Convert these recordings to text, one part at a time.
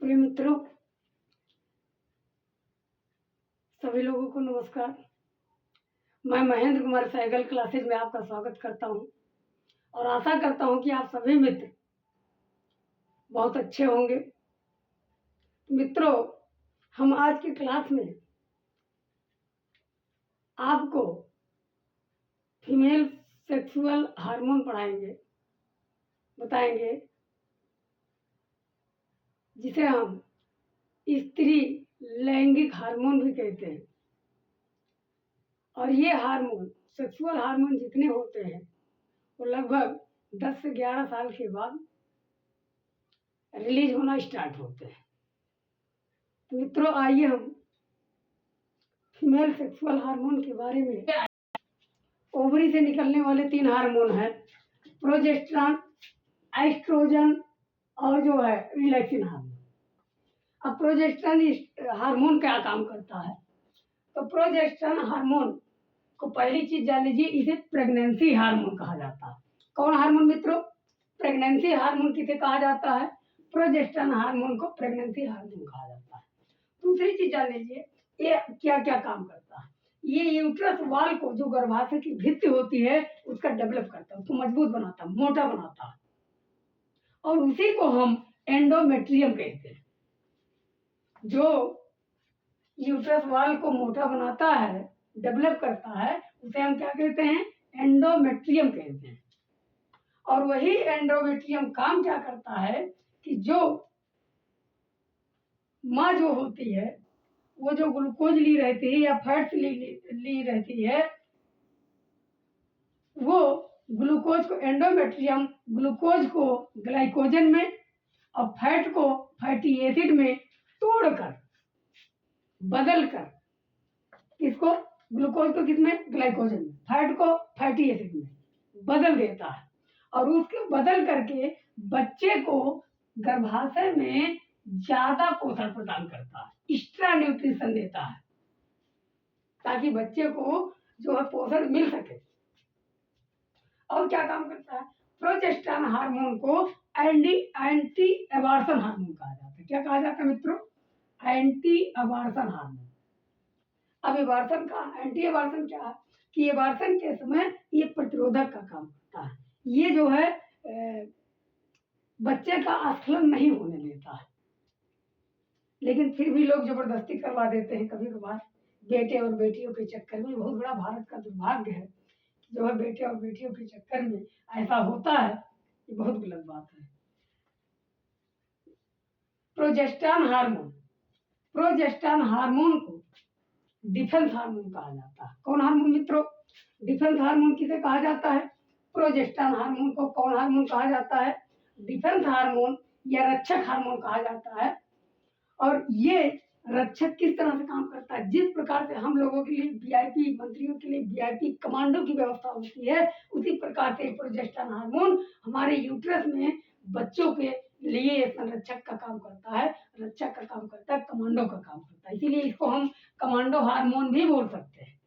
प्रिय मित्रों, सभी लोगों को नमस्कार। मैं महेंद्र कुमार साइकिल क्लासेज में आपका स्वागत करता हूं और आशा करता हूं कि आप सभी मित्र बहुत अच्छे होंगे। मित्रों, हम आज की क्लास में आपको फीमेल सेक्सुअल हार्मोन बताएंगे, जिसे हम स्त्री लैंगिक हार्मोन भी कहते हैं। और ये हार्मोन, सेक्सुअल हार्मोन जितने होते हैं वो लगभग 10 से 11 साल के बाद रिलीज होना स्टार्ट होते हैं। तो मित्रों, आइए हम फीमेल सेक्सुअल हार्मोन के बारे में। ओवरी से निकलने वाले 3 हार्मोन हैं, प्रोजेस्टेरॉन, एस्ट्रोजन और जो है रिलैक्सिन हार्मोन। अब प्रोजेस्टेरॉन हार्मोन क्या काम करता है? तो प्रोजेस्टेरॉन हार्मोन को पहली चीज जान लीजिए, इसे प्रेगनेंसी हार्मोन कहा जाता है। कौन हार्मोन मित्रों? प्रेगनेंसी हार्मोन किसे कहा जाता है? प्रोजेस्टेरॉन हार्मोन को प्रेगनेंसी हार्मोन कहा जाता है। दूसरी चीज जान लीजिए, ये क्या क्या काम करता है। ये यूट्रस वॉल को, जो गर्भाशय की भित्ति होती है, उसका डेवलप करता है, उसको मजबूत बनाता है, मोटा बनाता है, और उसी को हम एंडोमेट्रियम कहते हैं। जो यूट्रस वॉल को मोटा बनाता है, डेवलप करता है, उसे हम क्या कहते हैं? एंडोमेट्रियम कहते हैं। और वही एंडोमेट्रियम काम क्या करता है कि जो माँ जो होती है, वो जो ग्लूकोज ली रहती है या फैट्स ली रहती है, वो ग्लूकोज को, एंडोमेट्रियम ग्लूकोज को ग्लाइकोजन में और फैट को फैटी एसिड में तोड़कर, बदलकर, किसको? ग्लूकोज को किसमें? ग्लाइकोजन में। फैट को फैटी एसिड में बदल देता है और उसके बदल करके बच्चे को गर्भाशय में ज्यादा पोषण प्रदान करता है, एक्स्ट्रा न्यूट्रिशन देता है, ताकि बच्चे को जो है पोषण मिल सके। और क्या काम करता है? प्रोजेस्टेरॉन हार्मोन को एंटी एबार्सन हार्मोन कहा जाता है। क्या कहा जाता है मित्रों? Anti abortion hormone. अब एबार्सन का, एंटी एबार्सन क्या है कि एबार्सन के समय ये प्रतिरोधक का काम करता है। ये जो है बच्चे का स्खलन नहीं होने देता है, लेकिन फिर भी लोग जबरदस्ती करवा देते हैं कभी कभार, बेटे और बेटियों के चक्कर में। बहुत बड़ा भारत का दुर्भाग्य है, जो है बेटे और बेटियों के चक्कर में ऐसा होता है। ये बहुत गलत बात है। प्रोजेस्टेरॉन हार्मोन को डिफेंस हार्मोन कहा जाता है। कौन हार्मोन मित्रों? डिफेंस हार्मोन किसे कहा जाता है? प्रोजेस्टेरॉन हार्मोन को कौन हार्मोन कहा जाता है? डिफेंस हार्मोन या रक्षक हार्मोन कहा जाता है। और ये रक्षक किस तरह से काम करता है? जिस प्रकार से हम लोगों के लिए वीआईपी, मंत्रियों के लिए वीआईपी कमांडो की व्यवस्था होती है, उसी प्रकार से प्रोजेस्टेरॉन हार्मोन हमारे यूट्रस में बच्चों के लिए संरक्षक का काम करता है, रक्षक का काम करता है, कमांडो का काम करता है। इसीलिए इसको हम कमांडो हार्मोन भी बोल सकते हैं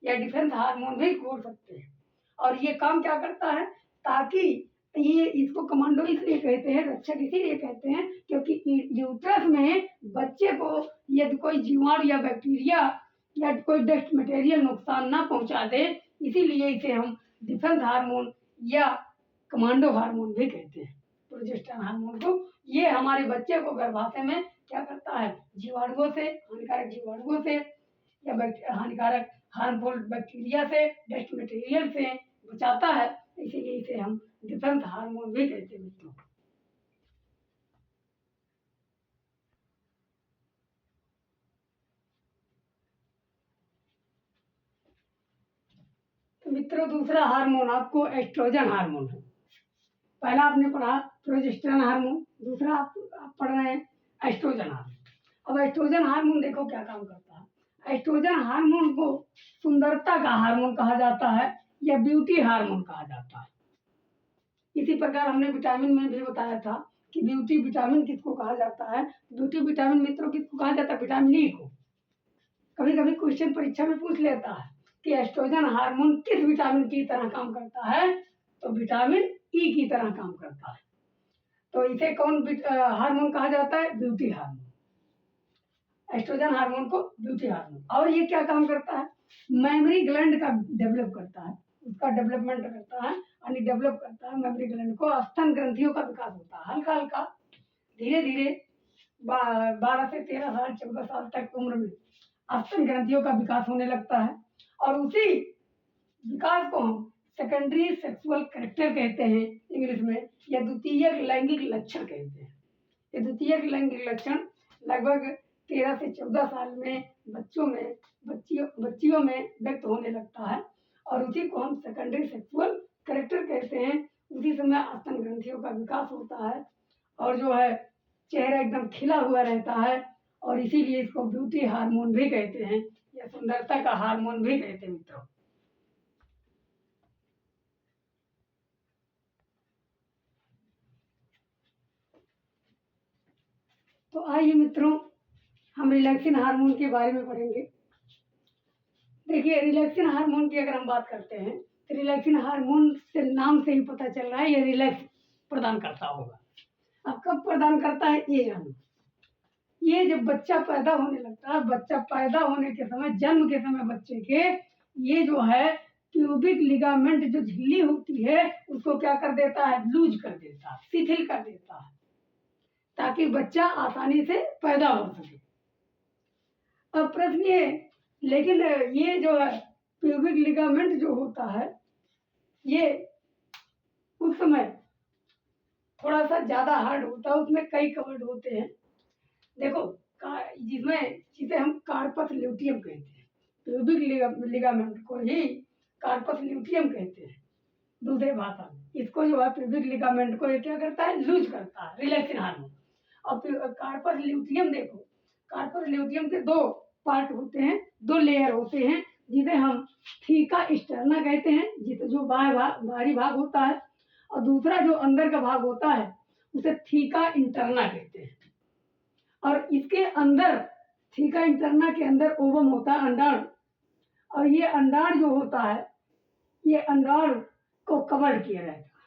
या डिफेंस हार्मोन भी बोल सकते हैं। और ये काम क्या करता है? ताकि ये, इसको कमांडो इसलिए कहते हैं, रक्षक इसीलिए कहते हैं, क्योंकि यूट्रस में बच्चे को यदि कोई जीवाणु या बैक्टीरिया या कोई डस्ट मटेरियल नुकसान ना पहुंचा दे, इसीलिए इसे हम डिफेंस हार्मोन या कमांडो हार्मोन भी कहते हैं, प्रोजेस्टेरॉन हार्मोन को। ये हमारे बच्चे को गर्भाशय में क्या करता है? जीवाणुओं से, हानिकारक जीवाणुओं से या हानिकारक हार्मफुल बैक्टीरिया से, डस्ट मटेरियल से बचाता है। इसीलिए इसे हम डिफेंस हार्मोन भी कहते हैं मित्रों। तो मित्रों, दूसरा हार्मोन आपको एस्ट्रोजन हार्मोन है। पहला आपने पढ़ा प्रोजेस्टेरॉन हार्मोन, दूसरा आप पढ़ रहे हैं एस्ट्रोजन हार्मोन। अब एस्ट्रोजन हार्मोन देखो क्या काम करता है। एस्ट्रोजन हार्मोन को सुंदरता का हार्मोन कहा जाता है या ब्यूटी हार्मोन कहा जाता है। इसी प्रकार हमने विटामिन में भी बताया था कि ब्यूटी विटामिन किसको कहा जाता है। ब्यूटी विटामिन मित्रों किसको कहा जाता है? विटामिन ई को। कभी कभी क्वेश्चन परीक्षा में पूछ लेता है कि एस्ट्रोजन हार्मोन किस विटामिन की तरह काम करता है, तो विटामिन ई की तरह काम करता है। तो इसे कौन हार्मोन कहा जाता है? Beauty hormone. एस्ट्रोजन हार्मोन को ब्यूटी हार्मोन। और ये क्या काम करता है? मेमोरी ग्लैंड का डेवलप करता है, उसका डेवलपमेंट करता है, यानी डेवलप करता है मेमोरी ग्लैंड को। स्तन ग्रंथियों का विकास होता है हल्का हल्का, धीरे धीरे 12 से 13 साल 14 साल तक उम्र में स्तन ग्रंथियों का विकास होने लगता है। और उसी विकास को हम सेकेंडरी सेक्सुअल कैरेक्टर कहते हैं इंग्लिश में, या द्वितीयक लैंगिक लक्षण कहते हैं। ये द्वितीयक लैंगिक लक्षण लगभग 13 से 14 साल में बच्चियों में व्यक्त होने लगता है, और उसी को हम सेकेंडरी सेक्सुअल कैरेक्टर कहते हैं। उसी समय स्तन ग्रंथियों का विकास होता है, और जो है चेहरा एकदम खिला हुआ रहता है, और इसीलिए इसको ब्यूटी हार्मोन भी कहते हैं, या सुंदरता का हार्मोन भी कहते हैं मित्रों। तो आइए मित्रों, हम रिलैक्सिन हार्मोन के बारे में पढ़ेंगे। देखिए, रिलैक्सिन हार्मोन की अगर हम बात करते हैं तो रिलैक्सिन हार्मोन से नाम से ही पता चल रहा है ये रिलैक्स प्रदान करता होगा। अब कब प्रदान करता है ये जानो। ये जब बच्चा पैदा होने लगता है, बच्चा पैदा होने के समय, जन्म के समय बच्चे के, ये जो है प्यूबिक लिगामेंट जो झिल्ली होती है उसको क्या कर देता है? लूज कर देता है, शिथिल कर देता है, ताकि बच्चा आसानी से पैदा हो सके। अब प्रश्न ये, लेकिन ये जो है प्यूबिक लिगामेंट जो होता है ये उस समय थोड़ा सा ज्यादा हार्ड होता है, उसमें कई कवर्ड होते हैं। देखो, जिसे हम कार्पस ल्यूटियम कहते हैं, प्यूबिक लिगामेंट को ही कार्पस ल्यूटियम कहते हैं दूसरे भाषा में। इसको जो है प्यूबिक लिगामेंट को ये क्या करता है? लूज करता है रिलैक्सिन हार्मोन। और कार्पस ल्यूटियम, देखो कार्पस ल्यूटियम के दो पार्ट होते हैं, दो लेयर होते हैं, जिसे हम थीका स्टर्ना कहते हैं, जिसे जो बाहरी भाग होता है, और दूसरा जो अंदर का भाग होता है उसे थीका इंटरना कहते हैं। और इसके अंदर, थीका इंटरना के अंदर ओवम होता है, अंडाणु, और ये अंडाणु जो होता है ये अंडाणु को कवर किया रहता है।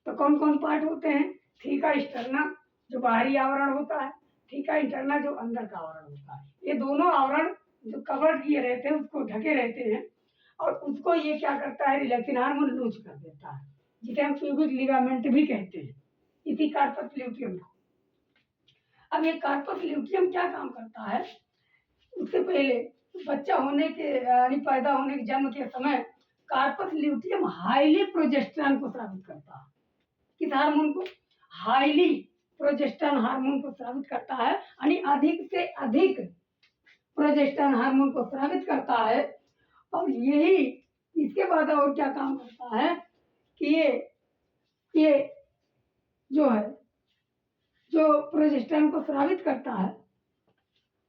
तो कौन कौन पार्ट होते हैं? थीका स्टर्ना जो बाहरी आवरण होता है, थीका इंटरना जो अंदर का आवरण होता है। ये दोनों आवरण जो कवर किए रहते हैं, उसको ढके रहते हैं, और उसको ये क्या करता है? रिलैक्सिन हार्मोन लूज कर देता है, जिसे हम प्यूबिक लिगामेंट भी कहते हैं, इसी कार्पस ल्यूटियम को। अब ये कार्पस ल्यूटियम क्या काम करता है? उससे पहले बच्चा होने के, यानी पैदा होने के जन्म के समय कार्पस ल्यूटियम हाईली प्रोजेस्टेरॉन को स्रावित करता है। किस हार्मोन को? हाईली प्रोजेस्टेरॉन हार्मोन को स्रावित करता है, यानी अधिक से अधिक प्रोजेस्टेरॉन हार्मोन को स्रावित करता है। और यही इसके बाद और क्या काम करता है कि ये जो है, जो प्रोजेस्टेरॉन को स्रावित करता है,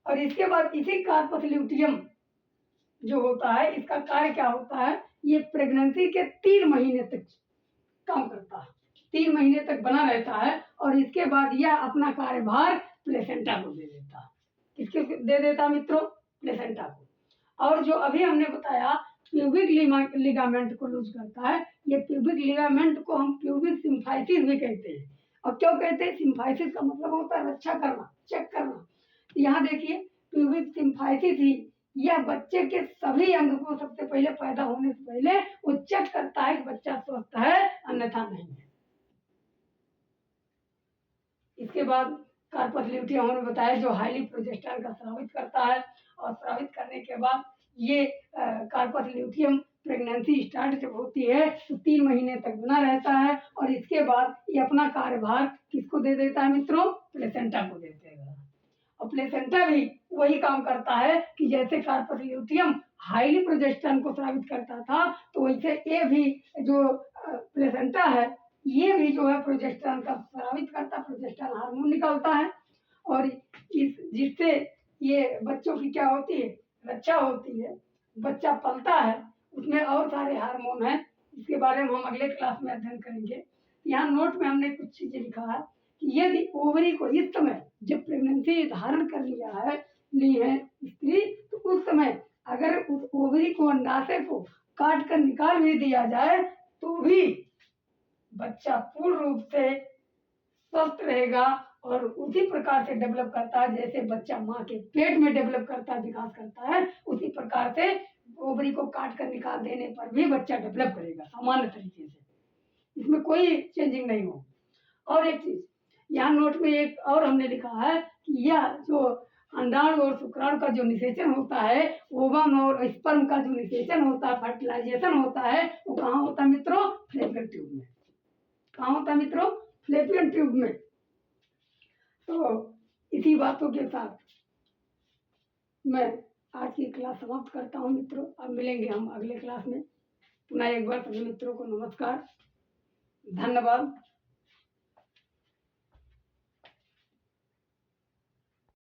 और इसके बाद इसी कार्पस ल्यूटियम जो होता है, इसका कार्य क्या होता है? ये प्रेगनेंसी के 3 महीने तक काम करता है, 3 महीने तक बना रहता है, और इसके बाद यह अपना कार्यभार प्लेसेंटा को दे देता है। किसके दे देता मित्रों? प्लेसेंटा को। और जो अभी हमने बताया प्यूबिक लिगामेंट को लूज करता है, ये प्यूबिक लिगामेंट को हम प्यूबिक सिम्फाइसिस भी कहते हैं। और क्यों कहते हैं? सिम्फाइसिस का मतलब होता है रक्षा करना, चेक करना। यहाँ देखिए, प्यूबिक सिम्फाइसिस ही यह बच्चे के सभी अंग को सबसे पहले पैदा होने से पहले वो चेक करता है कि बच्चा स्वस्थ है अन्यथा नहीं है। इसके बाद कार्पस ल्यूटियम हमने बताया जो हाईली प्रोजेस्टेरॉन का स्रावित करता है, और स्रावित करने के बाद ये कार्पस ल्यूटियम प्रेगनेंसी स्टार्ट जब होती है तो 3 महीने तक बना रहता है, और इसके बाद ये अपना कार्यभार किसको दे देता है मित्रों? प्लेसेंटा को दे देगा। और प्लेसेंटा भी वही काम करता है कि जैसे कार्पस ल्यूटियम हाईली प्रोजेस्टेरॉन को स्रावित करता था, तो वैसे ये भी जो प्लेसेंटा है ये भी जो है प्रोजेस्टेरॉन का स्रावित करता, प्रोजेस्टेरॉन हार्मोन निकालता है, और इस जिससे ये बच्चों की क्या होती है? रक्षा होती है, बच्चा पलता है। उसमें और सारे हार्मोन हैं, इसके बारे में हम अगले क्लास में अध्ययन करेंगे। यहाँ नोट में हमने कुछ चीजें लिखा है कि यदि ओवरी को इस समय जब प्रेगनेंसी धारण कर ली है स्त्री, तो उस समय अगर उस ओवरी को, अंडाशय को काट कर निकाल भी दिया जाए तो भी बच्चा पूर्ण रूप से स्वस्थ रहेगा और उसी प्रकार से डेवलप करता है जैसे बच्चा माँ के पेट में डेवलप करता है, विकास करता है, उसी प्रकार से ओवरी को काट कर निकाल देने पर भी बच्चा डेवलप करेगा सामान्य तरीके से, इसमें कोई चेंजिंग नहीं हो। और एक चीज यहाँ नोट में एक और हमने लिखा है कि यह जो अंडाणु और शुक्राणु का जो निषेचन होता है, ओवम और स्पर्म का जो निषेचन होता है, फर्टिलाइजेशन होता है, वो कहाँ होता है मित्रों? फ्लैपियन ट्यूब में। कहाँ होता है मित्रों? फ्लैपियन ट्यूब में। तो इसी बातों के साथ मैं आज की क्लास समाप्त करता हूँ मित्रों। अब मिलेंगे हम अगले क्लास में। पुनः एक बार सभी मित्रों को नमस्कार, धन्यवाद।